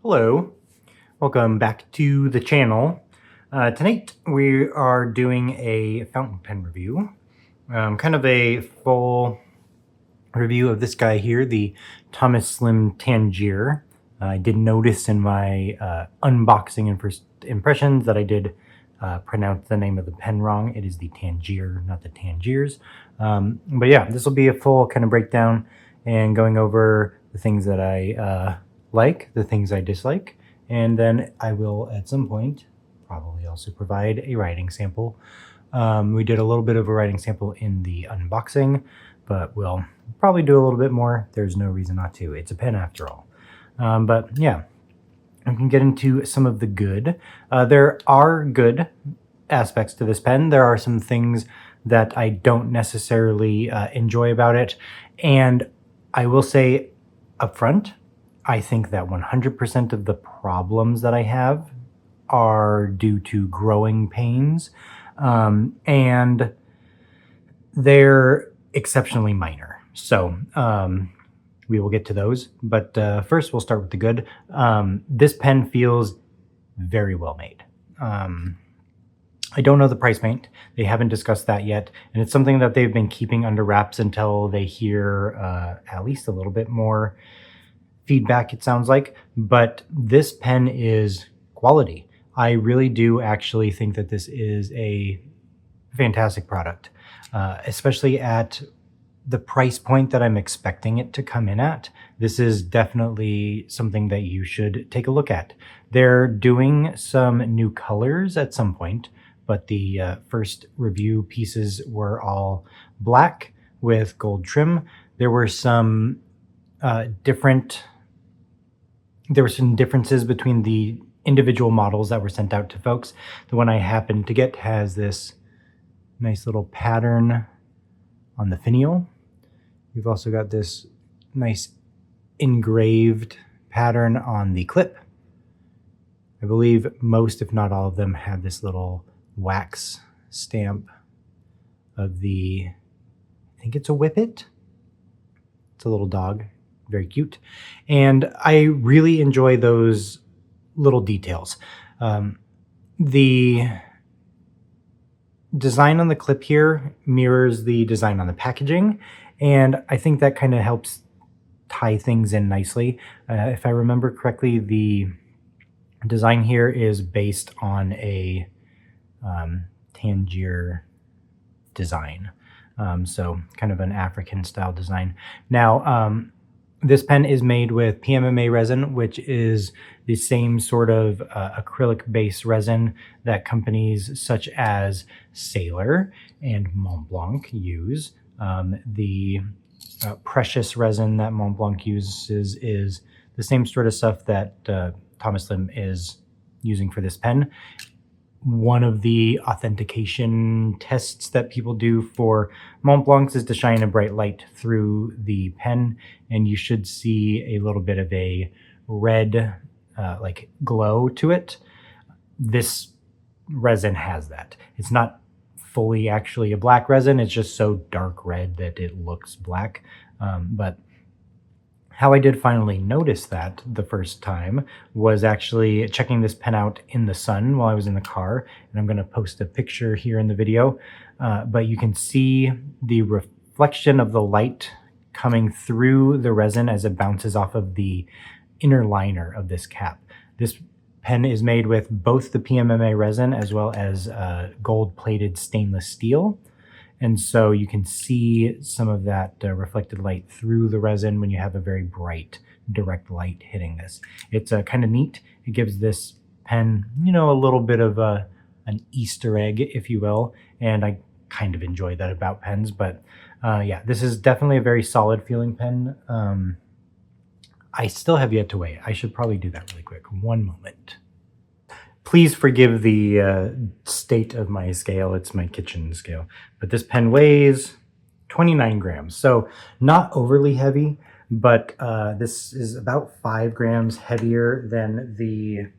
Hello, welcome back to the channel. Tonight we are doing a fountain pen review, kind of a full review of this guy here, the Thomas Slim Tangier. I did notice in my unboxing and first impressions that I did pronounce the name of the pen wrong. It is the Tangier, not the Tangiers. But yeah, this will be a full kind of breakdown and going over the things that I like, the things I dislike, and then I will at some point probably also provide a writing sample. We did a little bit of a writing sample in the unboxing, but we'll probably do a little bit more. There's no reason not to. It's a pen after all. But yeah, I can get into some of the good. There are good aspects to this pen. There are some things that I don't necessarily enjoy about it. And I will say up front, I think that 100% of the problems that I have are due to growing pains, and they're exceptionally minor. So we will get to those. But first, we'll start with the good. This pen feels very well made. I don't know the price point. They haven't discussed that yet. And it's something that they've been keeping under wraps until they hear at least a little bit more feedback, it sounds like. But this pen is quality. I really do actually think that this is a fantastic product, especially at the price point that I'm expecting it to come in at. This is definitely something that you should take a look at. They're doing some new colors at some point, but the first review pieces were all black with gold trim. There were some differences between the individual models that were sent out to folks. The one I happened to get has this nice little pattern on the finial. You've also got this nice engraved pattern on the clip. I believe most, if not all of them, have this little wax stamp of I think it's a Whippet. It's a little dog, very cute. And I really enjoy those little details. The design on the clip here mirrors the design on the packaging, and I think that kind of helps tie things in nicely. If I remember correctly, the design here is based on a Tangier design, so kind of an African style design. Now, this pen is made with PMMA resin, which is the same sort of acrylic base resin that companies such as Sailor and Montblanc use. The precious resin that Montblanc uses is the same sort of stuff that Thomas Slim is using for this pen. One of the authentication tests that people do for Montblancs is to shine a bright light through the pen, and you should see a little bit of a red like glow to it. This resin has that. It's not fully actually a black resin. It's just so dark red that it looks black. But how I did finally notice that the first time was actually checking this pen out in the sun while I was in the car. And I'm going to post a picture here in the video. But you can see the reflection of the light coming through the resin as it bounces off of the inner liner of this cap. This pen is made with both the PMMA resin as well as gold-plated stainless steel. And so you can see some of that reflected light through the resin when you have a very bright, direct light hitting this. It's kind of neat. It gives this pen, you know, a little bit of an Easter egg, if you will. And I kind of enjoy that about pens. But yeah, this is definitely a very solid feeling pen. I still have yet to weigh it. I should probably do that really quick. One moment. Please forgive the state of my scale. It's my kitchen scale. But this pen weighs 29 grams. So not overly heavy, but this is about 5 grams heavier than the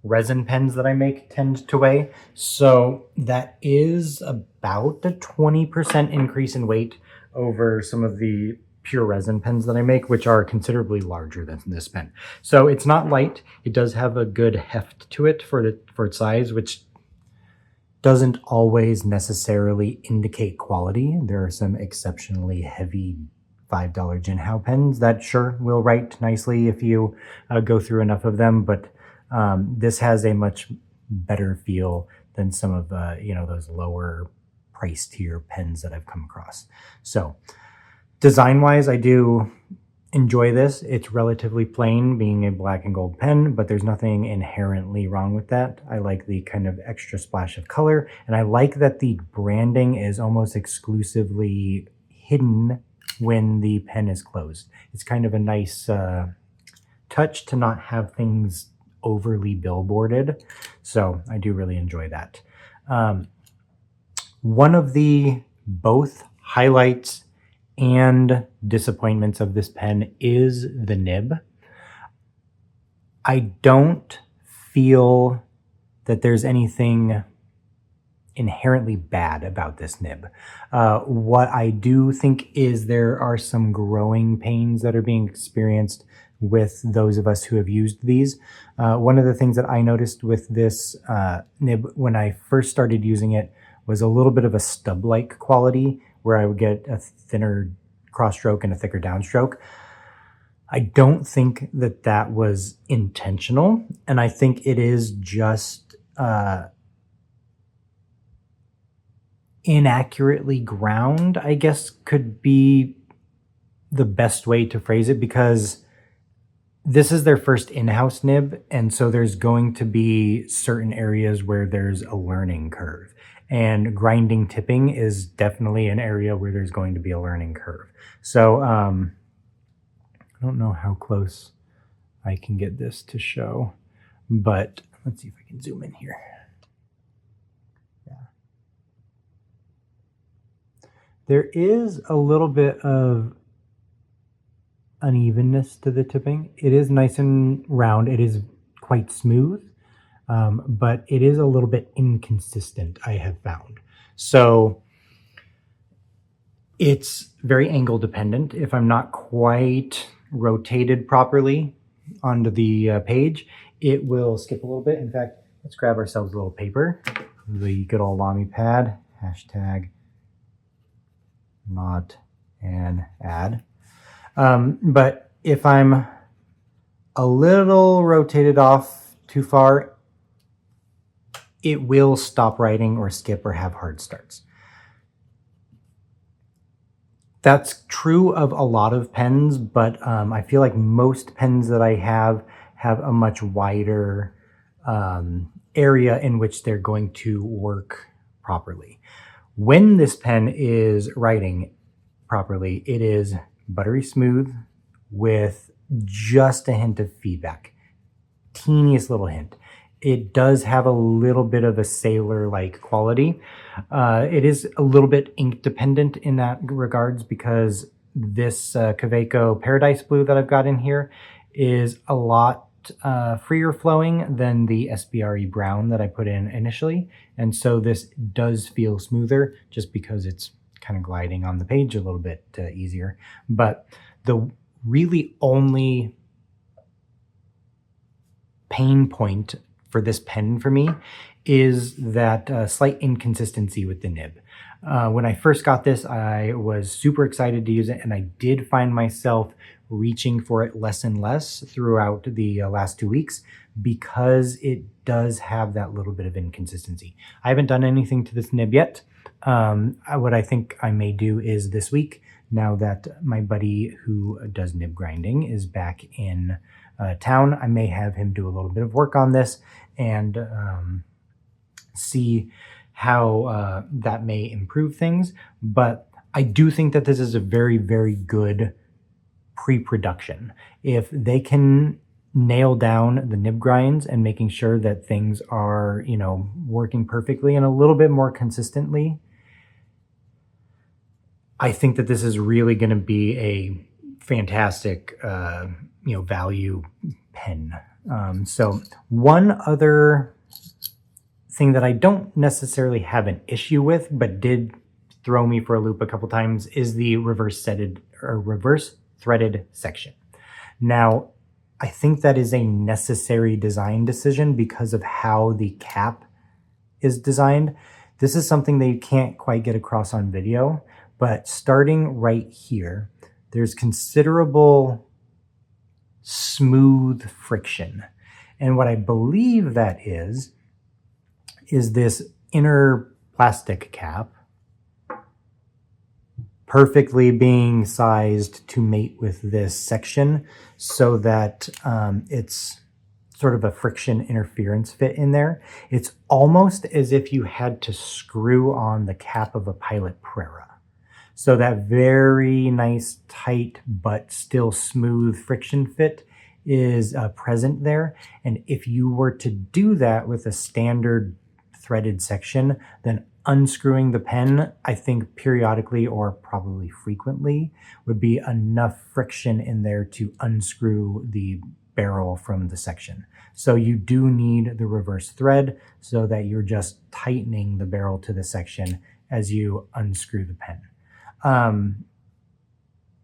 resin pens that I make tend to weigh. So that is about a 20% increase in weight over some of the pure resin pens that I make, which are considerably larger than this pen. So it's not light. It does have a good heft to it for its size, which doesn't always necessarily indicate quality. There are some exceptionally heavy $5 Jinhao pens that sure will write nicely if you go through enough of them, but this has a much better feel than some of those lower price tier pens that I've come across. So design wise, I do enjoy this. It's relatively plain, being a black and gold pen, but there's nothing inherently wrong with that. I like the kind of extra splash of color, and I like that the branding is almost exclusively hidden when the pen is closed. It's kind of a nice touch to not have things overly billboarded. So I do really enjoy that. One of the both highlights and disappointments of this pen is the nib. I don't feel that there's anything inherently bad about this nib. What I do think is there are some growing pains that are being experienced with those of us who have used these. One of the things that I noticed with this nib when I first started using it was a little bit of a stub-like quality where I would get a thinner cross stroke and a thicker downstroke. I don't think that that was intentional, and I think it is just inaccurately ground, I guess could be the best way to phrase it, because this is their first in-house nib, and so there's going to be certain areas where there's a learning curve. And grinding tipping is definitely an area where there's going to be a learning curve. So I don't know how close I can get this to show, but let's see if I can zoom in here. Yeah. There is a little bit of unevenness to the tipping. It is nice and round. It is quite smooth. But it is a little bit inconsistent, I have found. So it's very angle dependent. If I'm not quite rotated properly onto the page, it will skip a little bit. In fact, let's grab ourselves a little paper, the good old Lamy pad, hashtag not an ad. But if I'm a little rotated off too far, it will stop writing or skip or have hard starts. That's true of a lot of pens, but I feel like most pens that I have a much wider area in which they're going to work properly. When this pen is writing properly, it is buttery smooth with just a hint of feedback. Teeniest little hint. It does have a little bit of a sailor-like quality. It is a little bit ink dependent in that regards, because this Kaweco Paradise Blue that I've got in here is a lot freer flowing than the SBRE Brown that I put in initially. And so this does feel smoother just because it's kind of gliding on the page a little bit easier. But the really only pain point for this pen for me is that slight inconsistency with the nib. When I first got this, I was super excited to use it, and I did find myself reaching for it less and less throughout the last 2 weeks because it does have that little bit of inconsistency. I haven't done anything to this nib yet. What I think I may do is this week, now that my buddy who does nib grinding is back in town, I may have him do a little bit of work on this and see how that may improve things. But I do think that this is a very, very good pre-production. If they can nail down the nib grinds and making sure that things are, working perfectly and a little bit more consistently, I think that this is really going to be a fantastic, value pen. So one other thing that I don't necessarily have an issue with, but did throw me for a loop a couple times is the reverse threaded section. Now, I think that is a necessary design decision because of how the cap is designed. This is something that you can't quite get across on video, but starting right here, there's considerable smooth friction. And what I believe that is this inner plastic cap perfectly being sized to mate with this section so that it's sort of a friction interference fit in there. It's almost as if you had to screw on the cap of a Pilot Prera. So that very nice, tight, but still smooth friction fit is present there. And if you were to do that with a standard threaded section, then unscrewing the pen, I think periodically or probably frequently, would be enough friction in there to unscrew the barrel from the section. So you do need the reverse thread so that you're just tightening the barrel to the section as you unscrew the pen.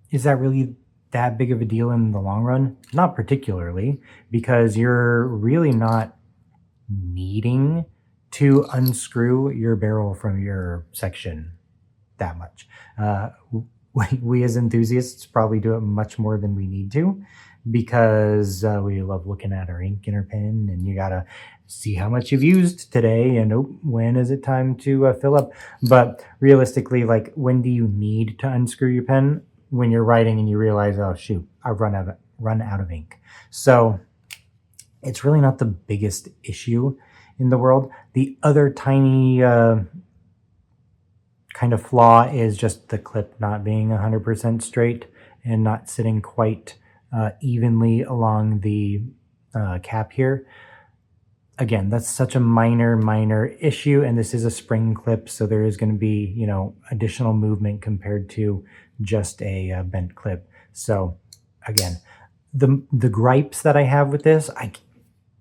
Is that really that big of a deal in the long run? Not particularly, because you're really not needing to unscrew your barrel from your section that much. We as enthusiasts probably do it much more than we need to, because we love looking at our ink in our pen, and you gotta see how much you've used today and when is it time to fill up. But realistically, like, when do you need to unscrew your pen? When you're writing and you realize, oh shoot, I've run out of ink. So it's really not the biggest issue in the world. The other tiny kind of flaw is just the clip not being 100% straight and not sitting quite evenly along the cap here. Again, that's such a minor issue, and this is a spring clip, so there is going to be, you know, additional movement compared to just a bent clip. So again, the gripes that I have with this, I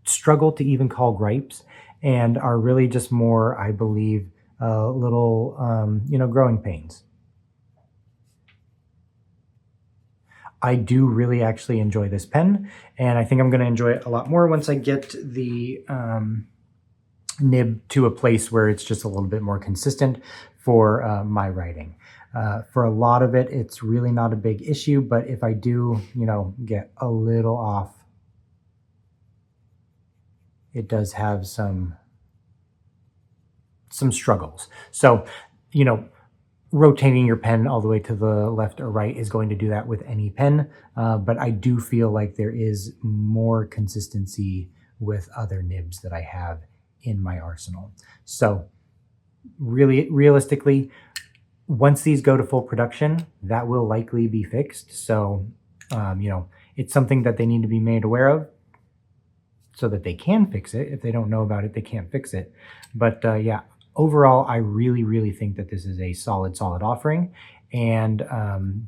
struggle to even call gripes, and are really just more, I believe, little, you know, growing pains. I do really actually enjoy this pen, and I think I'm going to enjoy it a lot more once I get the nib to a place where it's just a little bit more consistent for my writing. For a lot of it, it's really not a big issue, but if I do, you know, get a little off, it does have some struggles. So, you know, rotating your pen all the way to the left or right is going to do that with any pen, but I do feel like there is more consistency with other nibs that I have in my arsenal. So really, realistically, once these go to full production, that will likely be fixed. So, you know, it's something that they need to be made aware of so that they can fix it. If they don't know about it, they can't fix it. But yeah, overall, I really think that this is a solid offering, and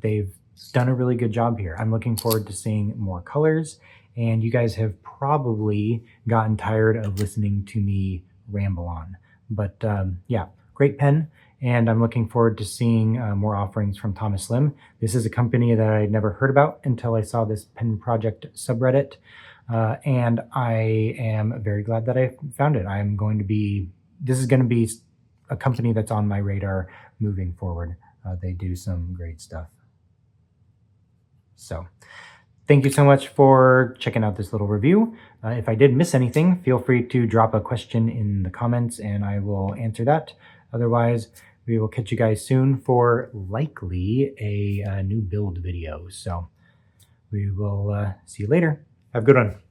they've done a really good job here. I'm looking forward to seeing more colors, and you guys have probably gotten tired of listening to me ramble on. But yeah, great pen, and I'm looking forward to seeing more offerings from Thomas Lim. This is a company that I'd never heard about until I saw this pen project subreddit, and I am very glad that I found it. This is going to be a company that's on my radar moving forward. They do some great stuff. So thank you so much for checking out this little review. If I did miss anything, feel free to drop a question in the comments and I will answer that. Otherwise, we will catch you guys soon for likely a new build video. So we will see you later. Have a good one.